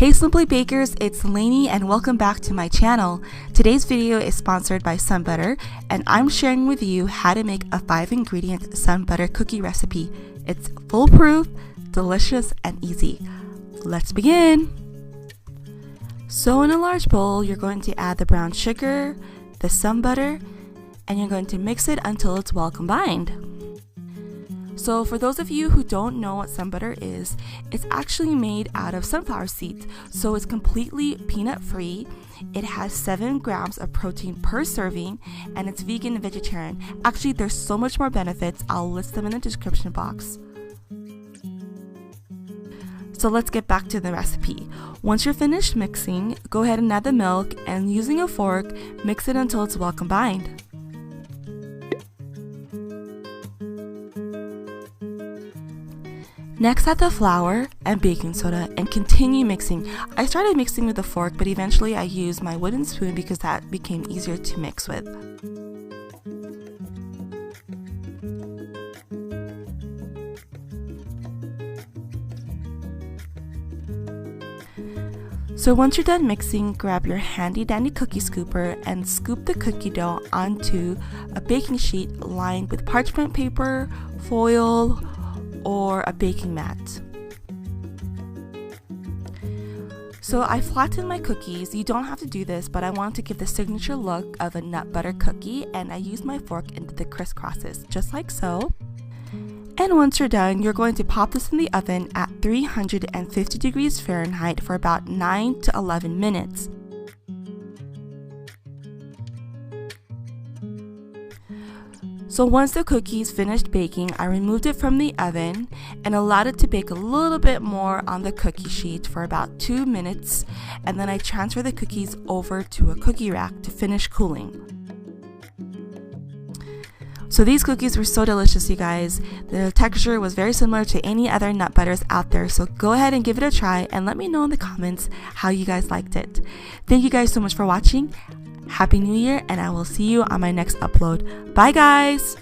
Hey Simply Bakers, it's Lainey and welcome back to my channel. Today's video is sponsored by SunButter and I'm sharing with you how to make a 5-ingredient SunButter cookie recipe. It's foolproof, delicious, and easy. Let's begin! So in a large bowl, you're going to add the brown sugar, the SunButter, and you're going to mix it until it's well combined. So for those of you who don't know what SunButter is, it's actually made out of sunflower seeds, so it's completely peanut free. It has 7 grams of protein per serving, and it's vegan and vegetarian. Actually, there's so much more benefits. I'll list them in the description box. So let's get back to the recipe. Once you're finished mixing, go ahead and add the milk, and using a fork, mix it until it's well combined. Next, add the flour and baking soda and continue mixing. I started mixing with a fork, but eventually I used my wooden spoon because that became easier to mix with. So once you're done mixing, grab your handy dandy cookie scooper and scoop the cookie dough onto a baking sheet lined with parchment paper, foil, or a baking mat. So I flattened my cookies. You don't have to do this, but I want to give the signature look of a nut butter cookie, and I used my fork into the crisscrosses, just like so. And once you're done, you're going to pop this in the oven at 350 degrees Fahrenheit for about 9 to 11 minutes. So once the cookies finished baking, I removed it from the oven and allowed it to bake a little bit more on the cookie sheet for about 2 minutes, and then I transferred the cookies over to a cookie rack to finish cooling. So these cookies were so delicious, you guys. The texture was very similar to any other nut butters out there, so go ahead and give it a try and let me know in the comments how you guys liked it. Thank you guys so much for watching. Happy New Year, and I will see you on my next upload. Bye guys!